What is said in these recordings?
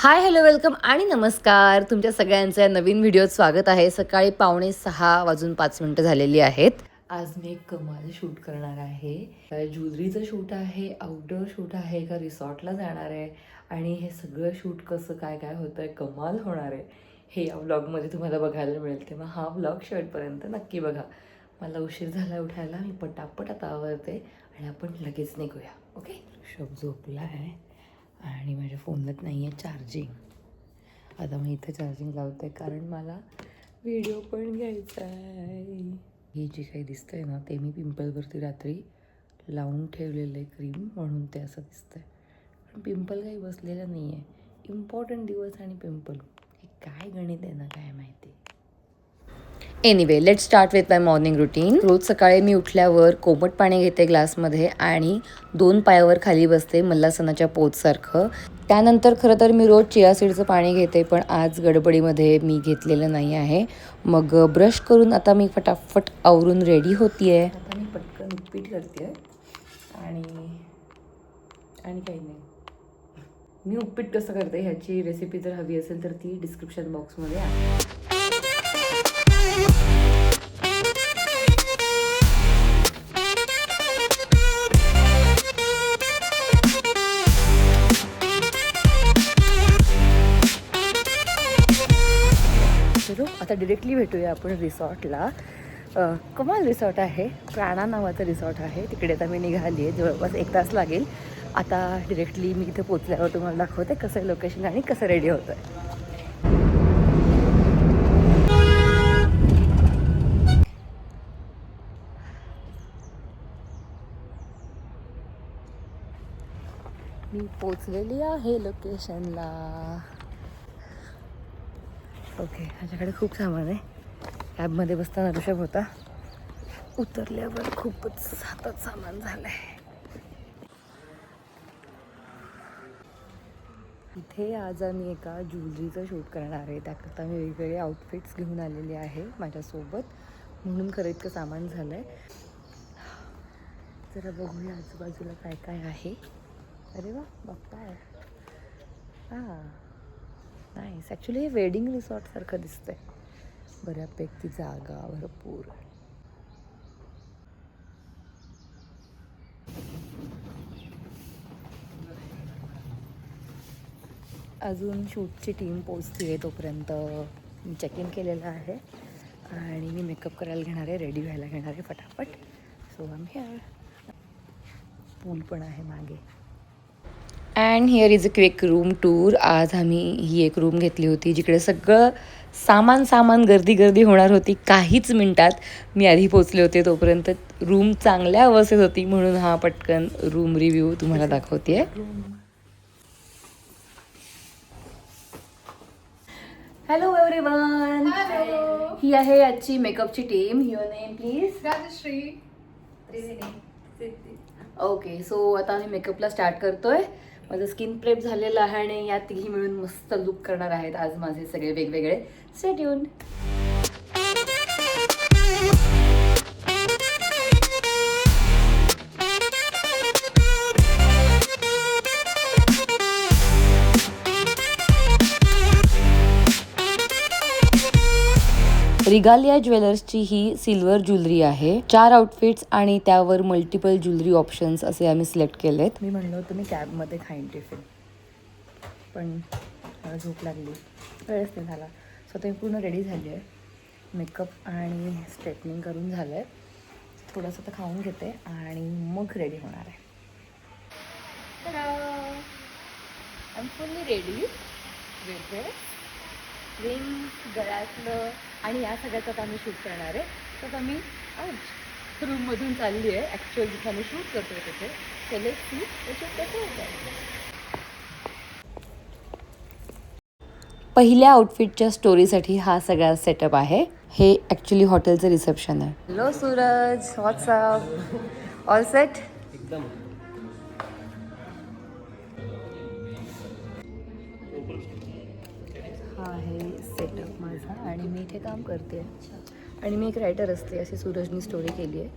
Hi hello welcome आणि नमस्कार. तुमच्या सगळ्यांचं या नवीन व्हिडिओत स्वागत आहे. सकाळी 5:45 झालेली आहेत. आज मी एक कमाल शूट करणार आहे. ज्वेलरीचं शूट आहे, आउटडोअर शूट आहे, एका रिसॉर्टला जाणार आहे आणि हे सगळं शूट कसं काय काय होतं आहे, कमाल होणार आहे हे या व्लॉगमध्ये तुम्हाला बघायला मिळेल. तेव्हा हा व्लॉग शेवटपर्यंत नक्की बघा. मला उशीर झाला उठायला, मी पटापट आता आवरते आणि आपण लगेच निघूया. ओके. शब झोपला आहे आणि माझ्या फोनलाच नाही आहे चार्जिंग. आता मी इथं चार्जिंग लावते कारण मला व्हिडिओ पण घ्यायचा आहे. हे जे काही दिसतंय ना ते मी पिंपलवरती रात्री लावून ठेवलेलं आहे क्रीम, म्हणून ते असं दिसतंय. पण पिंपल काही बसलेलं नाही आहे. इम्पॉर्टंट दिवस आणि पिंपल हे काय गणित आहे ना काय माहिती. Anyway let's start with my morning routine. रोज सकाळी मी उठल्यावर कोमट पाणी घेते ग्लासमध्ये आणि 2 पायावर खाली बसते मल्लासनाच्या पोजसारखं. त्यानंतर खरं तर मी रोज चिया सीडचं पाणी घेते, पण आज गडबडीमध्ये मी घेतलेलं नाही आहे. मग ब्रश करून आता मी फटाफट आवरून रेडी होती आहे. आता मी पटकन उपीट करते आणि काही नाही. मी उपीट कसं करते ह्याची रेसिपी जर हवी असेल तर ती डिस्क्रिप्शन बॉक्समध्ये आहे. आता डिरेक्टली भेटूया आपण रिसॉर्टला. कमाल रिसॉर्ट आहे, प्राणा नावाचं रिसॉर्ट आहे. तिकडे आता मी निघाली आहे, जवळपास 1 तास लागेल. आता डिरेक्टली मी इथे पोचल्यावर तुम्हाला दाखवते कसं आहे लोकेशन आणि कसं रेडी होतं आहे. मी पोचलेली आहे लोकेशनला. ओके, ह्याच्याकडे खूप सामान आहे. कॅबमध्ये बसताना ऋषभ होता, उतरल्यावर खूपच हातात सामान झालं आहे. इथे आज आम्ही एका ज्वेलरीचं शूट करणार आहे. त्याकरता मी वेगवेगळे आउटफिट्स घेऊन आलेले आहे माझ्यासोबत, म्हणून खरं इतकं सामान झालं आहे. जरा बघूया आजूबाजूला काय काय आहे. अरे वा, बाप्पा आहे. हां नाईस. ॲक्च्युली हे वेडिंग रिसॉर्टसारखं दिसतंय. बऱ्यापैकी जागा भरपूर. अजून शूटची टीम पोचते आहे, तोपर्यंत मी चेक इन केलेलं आहे आणि मी मेकअप करायला घेणार आहे, रेडी व्हायला घेणार आहे फटाफट. So I am here. Pool पण आहे मागे. And here is a quick room tour. आज आम्ही ही एक रूम घेतली होती जिकडे सगळं सामान गर्दी होणार होती. काहीच मिनटात मी आधी पोचले होते, तोपर्यंत रूम चांगल्या अवस्थेत होती, म्हणून हा पटकन रूम रिव्ह्यू तुम्हाला दाखवते. Hello everyone. ही आहे आजची मेकअपची team. Your name please? Rajshree. Okay, so आता आम्ही मेकअपला स्टार्ट करतोय. माझं स्किन प्रेप झालेलं आहे आणि या तिघी मिळून मस्त लुक करणार आहेत आज माझे सगळे वेगवेगळे. Stay tuned. रिगालिया ज्वेलर्सची ही सिल्वर ज्वेलरी आहे. 4 आउटफिट्स आणि त्यावर मल्टिपल ज्वेलरी ऑप्शन्स असे आम्ही सिलेक्ट केलेत. मी म्हणलो होतं मी कॅबमध्ये खाईन टिफिन, पण मला झोप लागली, वेळच नाही झाला. सो आता मी पूर्ण रेडी झाली आहे. मेकअप आणि स्ट्रेटनिंग करून झालं आहे. थोडंसं तर खाऊन घेते आणि मग रेडी होणार आहे. I am fully ready. Ring, गळ्यातलं आणि या सगळ्याचं आता आम्ही शूट करणार आहे. तर आम्ही रूममधून चालली आहे ॲक्च्युअल जिथे आम्ही शूट करतो तिथे. लेट्स सी ते शूट कसं होतं. पहिल्या आउटफिटच्या स्टोरीसाठी हा सगळा सेटअप आहे. हे ॲक्च्युली हॉटेलचं रिसेप्शन आहे. Hello Suraj, WhatsApp? All set? एकदम. हा आहे सेटअप माझा आणि मी इथे काम करते आणि मी एक रायटर असते, अशी सूरजनी स्टोरी केली आहे.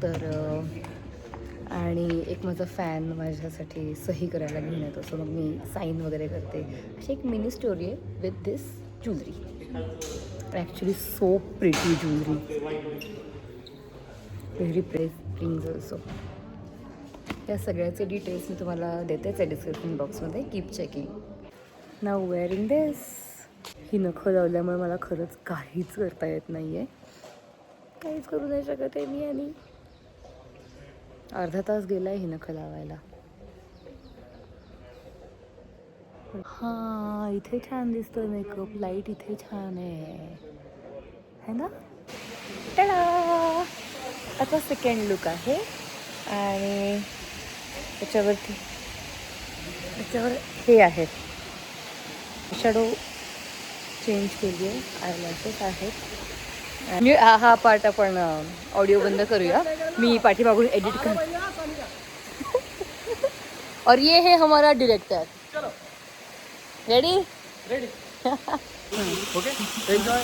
तर आणि एक माझा फॅन माझ्यासाठी सही करायला घेऊन येतो, सो मग मी साईन वगैरे करते. अशी एक मिनी स्टोरी आहे with this jewellery. Actually so pretty jewellery, very press rings also. या सगळ्याचे डिटेल्स मी तुम्हाला देतेच आहे डिस्क्रिप्शन बॉक्समध्ये. Keep checking. नाऊ वेअरिंग दिस. ही नखं लावल्यामुळे मला खरंच काहीच करता येत नाही आहे, काहीच करू नाही शकत आहे मी. आणि अर्धा तास गेला आहे ही नखं लावायला. हां, इथे छान दिसतोय मेकअप. लाईट इथे छान आहे ना. टडा! आता सेकंड लुक आहे आणि त्याच्यावर हे आहेत शॅडो चेंज केली आहे. आयलॅशेस आहेत. आणि हा पार्ट आपण ऑडिओ बंद करूया, मी पाठीमागून एडिट कर. और ये है हमारा director. Ready ready. Okay, enjoy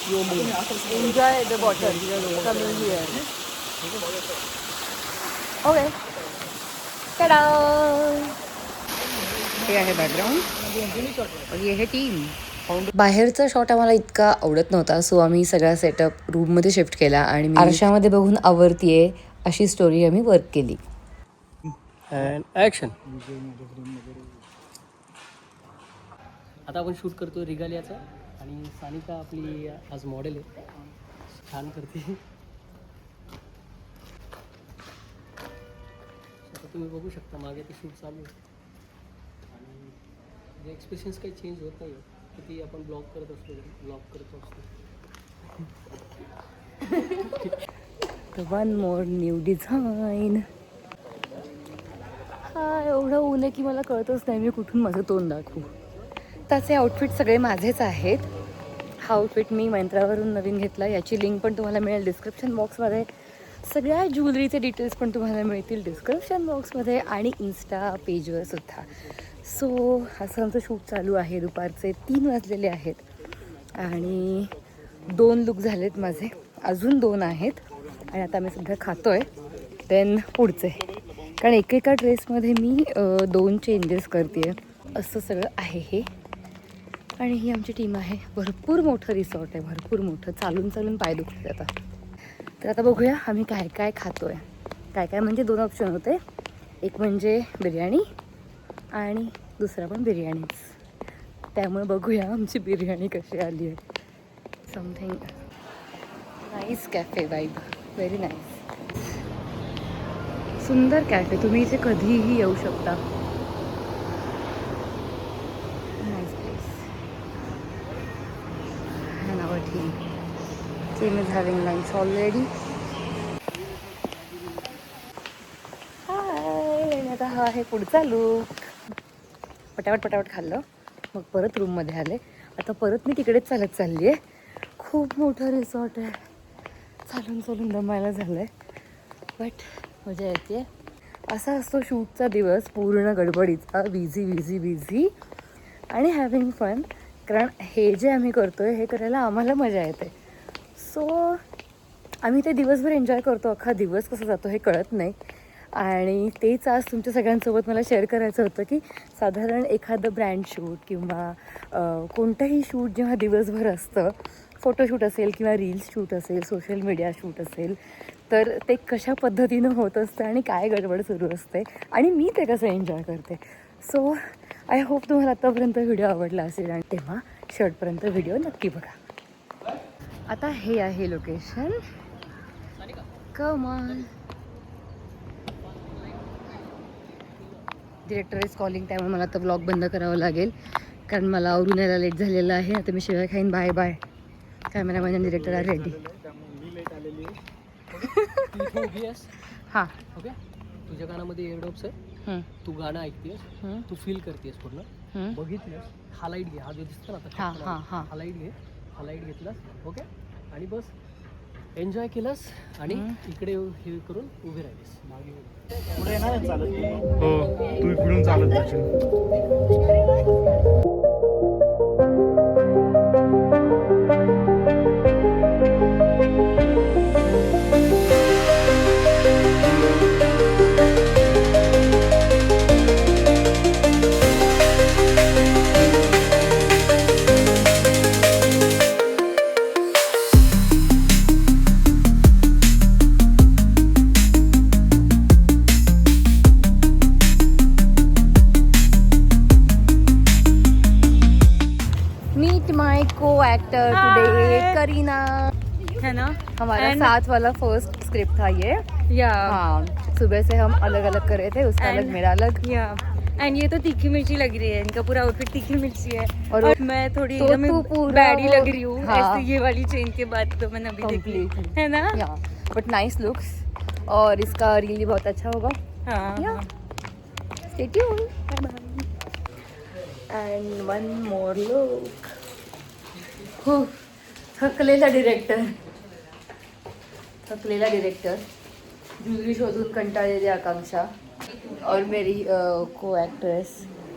your mood. Enjoy the bottle coming here. Okay. Ta-da! हे आहे बॅकग्राऊंड और ये है टीम. बाहेरचा शॉट आम्हाला इतका आवडत नव्हता, सो आम्ही सगळा सेटअप रूममध्ये शिफ्ट केला आणि मी आरशामध्ये बघून आवरतीये अशी स्टोरी आम्ही वर्क केली. And action. आता आपण शूट करतो रिगालियाचा आणि सानिका आपली आज मॉडेल आहे, छान करते. आता तुम्ही बघू शकता मागे ते शूट चालू आहे आणि जे एक्सप्रेशन्स काही चेंज होत नाही आहे, ती आपण ब्लॉग करत असतो. One more new design. हा एवढं ऊन आहे की मला कळतच नाही मी कुठून माझं तोंड दाखवू. त्याचे आउटफिट सगळे माझेच आहेत. हा आउटफिट मी मंत्रावरून नवीन घेतला, याची लिंक पण तुम्हाला मिळेल डिस्क्रिप्शन बॉक्समध्ये. सगळ्या ज्वेलरीचे डिटेल्स पण तुम्हाला मिळतील डिस्क्रिप्शन बॉक्समध्ये आणि इन्स्टा पेजवर सुद्धा. सो असं आमचं शूट चालू आहे. दुपारचे 3 वाजलेले आहेत आणि 2 लुक झालेत माझे, अजून 2 आहेत आणि आता मी सध्या खातो आहे. देन पुढचे, कारण एकेका ड्रेसमध्ये मी 2 चेंजेस करते आहे. असं सगळं आहे हे. आणि ही आमची टीम आहे. भरपूर मोठं रिसॉर्ट आहे, भरपूर मोठं. चालून चालून पाय दुखते आता. तर आता बघूया आम्ही काय काय खातो आहे. काय काय म्हणजे 2 ऑप्शन होते, एक म्हणजे बिर्याणी आणि दुसरा पण बिर्याणीच. त्यामुळे बघूया आमची बिर्याणी कशी आली आहे. Something nice cafe vibe, very nice. सुंदर कॅफे, तुम्ही इथे कधीही येऊ शकता. Team is having lunch already. हाय. आणि आता हा आहे पुढचा लूक. पटापट खाल्लं, मग परत रूममध्ये आले. आता परत मी तिकडेच चालली आहे. खूप मोठा रिसॉर्ट आहे, चालून दमायला झालं आहे, बट मजा येते. असा असतो शूटचा दिवस, पूर्ण गडबडीचा, बिझी आणि हॅव्हिंग फन. कारण हे जे आम्ही करतो आहे हे करायला आम्हाला मजा येते. सो आम्ही ते दिवसभर एन्जॉय करतो. अख्खा दिवस कसा जातो हे कळत नाही. आणि तेच आज तुमच्या सगळ्यांसोबत मला शेअर करायचं होतं की साधारण एखादं ब्रँड शूट किंवा कोणतंही शूट जेव्हा दिवसभर असतं, फोटोशूट असेल किंवा रील्स शूट असेल, सोशल मीडिया शूट असेल, तर ते कशा पद्धतीनं होत असतं आणि काय गडबड सुरू असते आणि मी ते कसं एन्जॉय करते. सो आय होप तुम्हाला आत्तापर्यंत व्हिडिओ आवडला असेल आणि तेव्हा शेवटपर्यंत व्हिडिओ नक्की बघा. आता हे आहे location. Come on. Director is calling, त्यामुळे मला आता ब्लॉग बंद करावं लागेल कारण मला आवरून यायला लेट झालेलं आहे. आता मी शिवाय खाईन. Bye bye. कॅमेरामॅन आणि डिरेक्टर आर रेडी. हां ओके. तुझ्या कानामध्ये एअरडॉप्स आहे, तू गाणं ऐकतेस, तू फील करतेस पूर्ण. बघितलंस, हा लाईट घे, हा जो दिसतो ना आता, हा लाईट घे, हा लाईट घेतलास. ओके. आणि बस एन्जॉय केलंस आणि इकडे हे करून उभे राहिलीस. पुढे येणार चालत. हो, तुम्ही पुढून चालत जाशील. हमारा And- साथ वाला फर्स्ट स्क्रिप्ट था ये। या हाँ, सुबह से हम अलग अलग कर रहे थे, उसका अलग And- मेरा अलग। या एंड ये तो तीखी मिर्ची लग रही है, इनका पूरा आउटफिट तीखी मिर्ची है और और मैं थोड़ी तो एकदम तू पूरा बैडी वो- लग रही हूँ हाँ। ऐसे ये वाली चेन के बाद तो मैंने अभी देखी Completely. है ना। या बट नाइस लुक्स, और इसका रील भी बहुत अच्छा होगा। हाँ Yeah. Stay tuned. And one more look. थकलेला डिरेक्टर, ज्वेलरी शोधून कंटाळलेली आकांक्षा और मेरी को एक्ट्रेस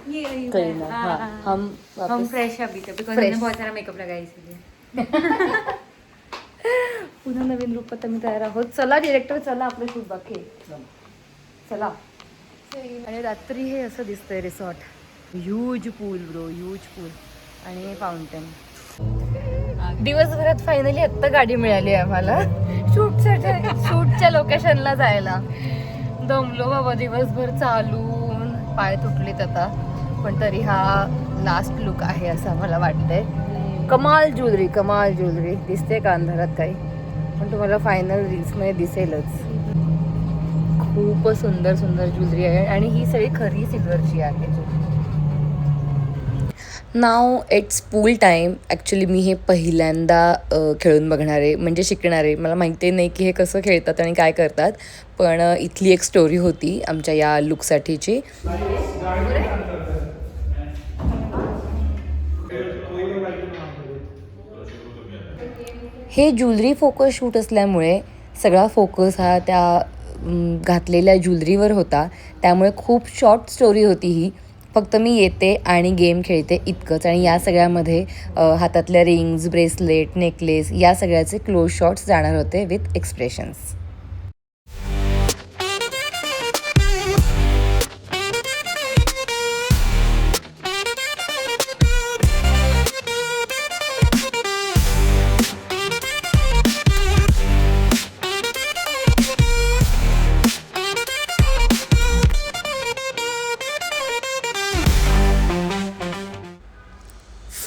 ये करीना। हाँ, हम हम वापस फ्रेश अभी थे बिकॉज Fresh. हमने बहुत सारा मेकअप लगाया इसलिए। पुन्हा नवीन रूपात आम्ही तयार आहोत। चला डिरेक्टर, चला आपलं शूट बाकी आहे. चला. आणि रात्री हे असं दिसतंय रिसॉर्ट, ह्यूज पूल ब्रो, ह्यूज पूल आणि फाउंटेन. दिवसभरात फायनली आत्ता गाडी मिळाली आहे आम्हाला शूटच्या लोकेशनला जायला. दमलो बाबा, दिवसभर चालून पाय तुटलेत आता, पण तरी हा लास्ट लुक आहे असं आम्हाला वाटतंय. कमाल ज्वेलरी दिसते का अंधारात काही, पण तुम्हाला फायनल रील्समध्ये दिसेलच. खूप सुंदर ज्वेलरी आहे आणि ही सगळी खरी सिल्वरची आहे. नाव इट्स पूल टाईम. ॲक्च्युली मी हे पहिल्यांदा खेळून बघणार आहे, म्हणजे शिकणार आहे. मला माहिती नाही की हे कसं खेळतात आणि काय करतात, पण इथली एक स्टोरी होती आमच्या या लुकसाठीची. हे ज्वेलरी फोकस शूट असल्यामुळे सगळा फोकस हा त्या घातलेल्या ज्वेलरीवर होता, त्यामुळे खूप शॉर्ट स्टोरी होती ही. फक्त मी येते आणि गेम खेळते इतकंच, आणि या सगळ्यामध्ये हातातल्या रिंग्स, ब्रेसलेट, नेकलेस या सगळ्याचे क्लोज शॉट्स जाणार होते with expressions.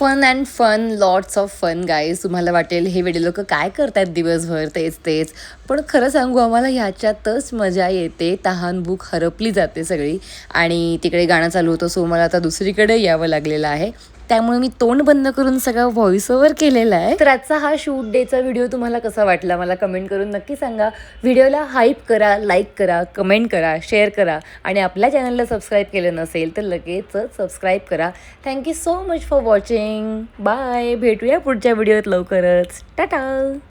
Fun and fun, lots of fun guys. तुम्हाला वाटेल हे वेडे लोक काय करतात दिवसभर तेच, पण खरं सांगू आम्हाला ह्याच्यातच मजा येते. तहान भूक हरपली जाते सगळी, आणि तिकडे गाणं चालू होतं, सो मला आता दुसरीकडे यावं लागलेलं आहे. त्यामुळे मी तोंड बंद करून सगळं व्हॉइस ओव्हर केलेला आहे. तर आजचा हा शूट डेचा व्हिडिओ तुम्हाला कसा वाटला मला कमेंट करून नक्की सांगा. व्हिडिओला हाईप करा, लाईक करा, कमेंट करा, शेअर करा, आणि आपल्या चॅनलला सबस्क्राईब केलं नसेल तर लगेचच सबस्क्राईब करा. Thank you so much for watching. Bye. भेटूया पुढच्या व्हिडिओत लवकरच. टाटा.